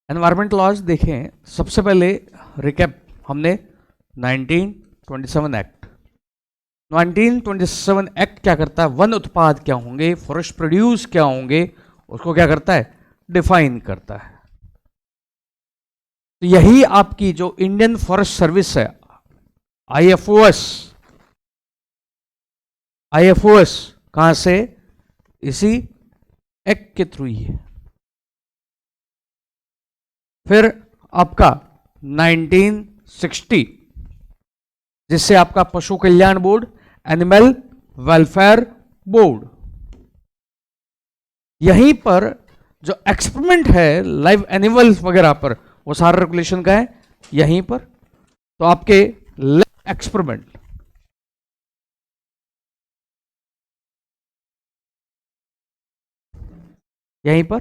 Environment laws देखें, सबसे पहले रिकैप हमने 1927 एक्ट। 1927 एक्ट क्या करता है, वन उत्पाद क्या होंगे, फॉरेस्ट प्रोड्यूस क्या होंगे, उसको क्या करता है, डिफाइन करता है। तो यही आपकी जो इंडियन फॉरेस्ट सर्विस है, आईएफओएस, आईएफओएस कहां से, इसी एक्ट के थ्रू ही है। फिर आपका 1960, जिससे आपका पशु कल्याण बोर्ड, एनिमल वेलफेयर बोर्ड, यहीं पर जो एक्सपेरिमेंट है लाइव एनिमल्स वगैरह पर, वो सारा रेगुलेशन का है यहीं पर। तो आपके एक्सपेरिमेंट यहीं पर।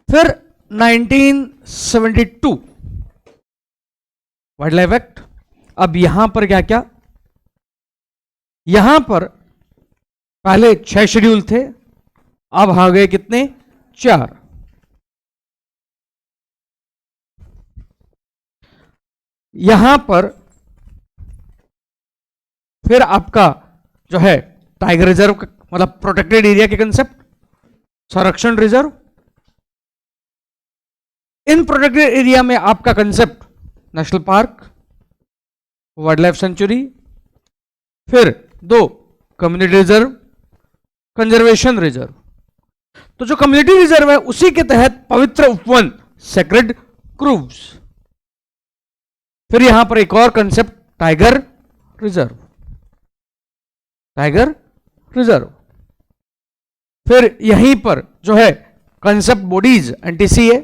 फिर 1972 वाइल्ड लाइफ एक्ट। अब यहां पर क्या क्या, यहां पर पहले 6 शेड्यूल थे, अब आ गए कितने, 4। यहां पर फिर आपका जो है टाइगर रिजर्व, मतलब प्रोटेक्टेड एरिया के कंसेप्ट, संरक्षण रिजर्व। इन प्रोटेक्टेड एरिया में आपका concept national park, wild life sanctuary, फिर 2 कम्युनिटी रिजर्व, कंजर्वेशन रिजर्व। तो जो कम्युनिटी रिजर्व है उसी के तहत पवित्र उपवन, सेक्रेड ग्रूव्स। फिर यहां पर एक और concept tiger reserve, tiger reserve. फिर यहीं पर जो है कंसेप्ट बॉडीज, एनटीसीए।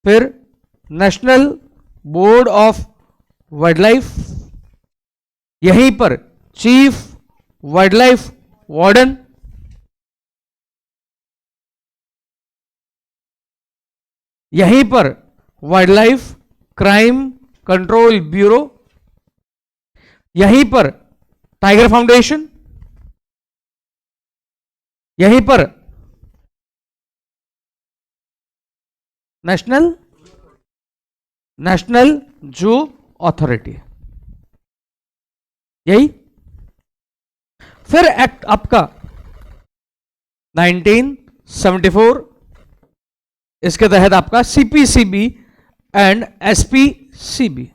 फिर national board of wild life, यहीं पर चीफ वाइल्ड लाइफ वार्डन। यहीं पर wild life crime control bureau, यहीं पर टाइगर फाउंडेशन, यहीं पर नेशनल जू अथॉरिटी, यही। फिर एक्ट आपका 1974, इसके तहत आपका सीपीसीबी एंड एसपीसीबी।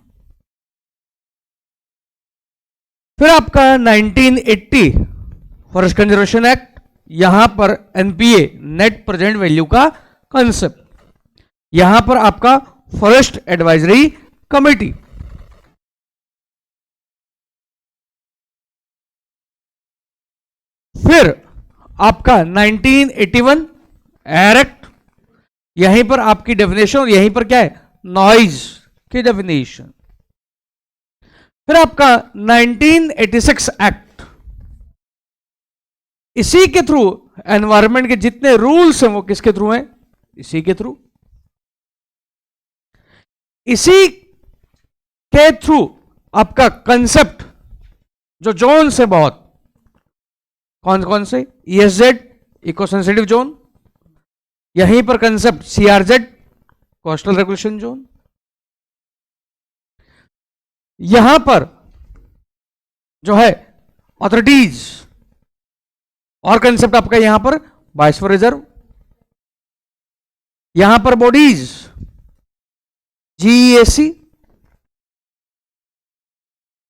फिर आपका 1980 फॉरेस्ट कंजर्वेशन एक्ट, यहां पर एनपीए, नेट प्रेजेंट वैल्यू का कंसेप्ट। यहां पर आपका फॉरेस्ट एडवाइजरी कमेटी। फिर आपका 1981 एयर एक्ट, यहीं पर आपकी डेफिनेशन, और यहीं पर क्या है, नॉइज की डेफिनेशन। फिर आपका 1986 एक्ट, इसी के थ्रू एनवायरनमेंट के जितने रूल्स हैं वो किसके थ्रू हैं, इसी के थ्रू। इसी के थ्रू आपका कंसेप्ट जो जोन से, बहुत कौन कौन से, ईएसजेड इको सेंसिटिव जोन, यहीं पर concept CRZ coastal regulation zone, यहां पर जो है अथॉरिटीज और कंसेप्ट आपका, यहां पर बायोस्फीयर रिजर्व, यहां पर बॉडीज जीईएसी,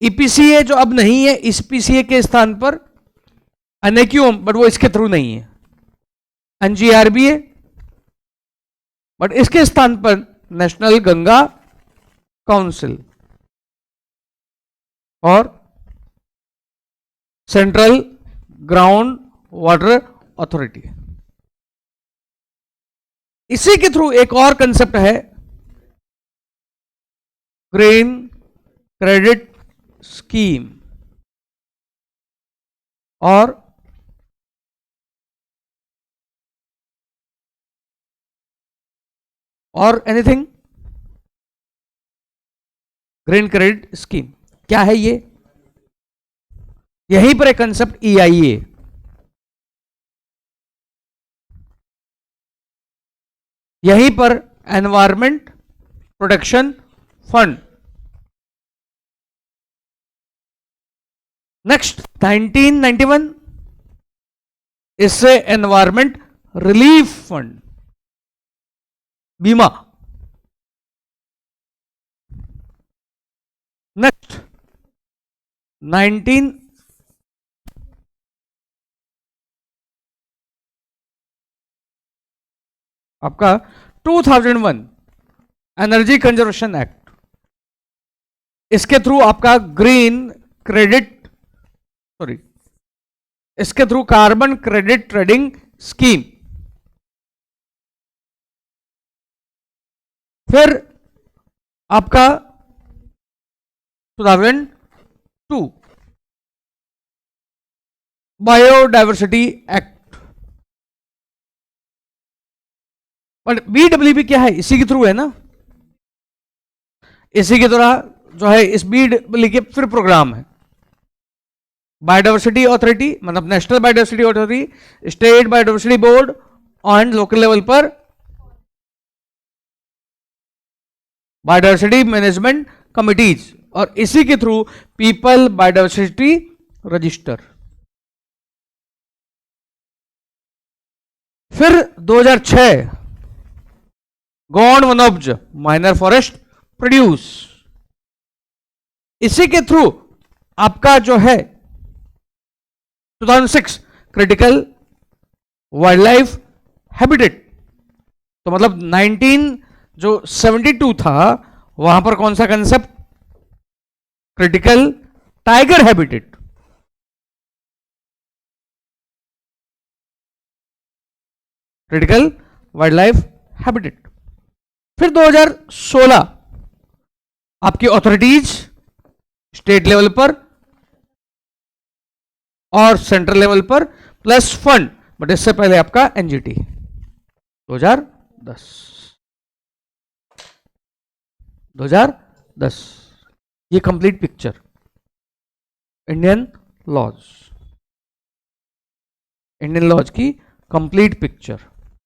ईपीसीए जो अब नहीं है, इस पीसीए के स्थान पर एनएक्यूएम, बट वो इसके थ्रू नहीं है, एनजीआरबीए, बट इसके स्थान पर नेशनल गंगा काउंसिल और सेंट्रल ग्राउंड वाटर अथॉरिटी। इसी के थ्रू एक और कंसेप्ट है ग्रीन क्रेडिट स्कीम, और एनीथिंग, ग्रीन क्रेडिट स्कीम क्या है ये, यहीं पर एक कंसेप्ट ईआईए, यहीं पर एनवायरमेंट प्रोटेक्शन फंड। नेक्स्ट 1991, इससे एनवायरमेंट रिलीफ फंड, बीमा। नेक्स्ट 19 आपका 2001 एनर्जी कंजर्वेशन एक्ट, इसके थ्रू आपका ग्रीन क्रेडिट इसके through carbon credit trading scheme. फिर आपका 2002 बायोडाइवर्सिटी एक्ट। बट BWP क्या है, इसी के थ्रू है ना, इसी के द्वारा जो है इस BWP के फिर प्रोग्राम है। बायोडाइवर्सिटी अथॉरिटी मतलब national biodiversity authority, state biodiversity board and local level पर बायोडाइवर्सिटी मैनेजमेंट कमिटीज, और इसी के थ्रू पीपल बायोडाइवर्सिटी रजिस्टर। फिर 2006 गॉन वनोब्ज माइनर फॉरेस्ट प्रोड्यूस, इसी के थ्रू आपका जो है 2006 क्रिटिकल वाइल्ड लाइफ हैबिटेट। तो मतलब 1972 था, वहां पर कौन सा concept, critical tiger habitat. Critical wild life habitat. फिर 2016 आपकी अथॉरिटीज स्टेट लेवल पर और सेंट्रल लेवल पर प्लस फंड, बट इससे पहले आपका एनजीटी 2010। ये कंप्लीट पिक्चर इंडियन लॉज की कंप्लीट पिक्चर।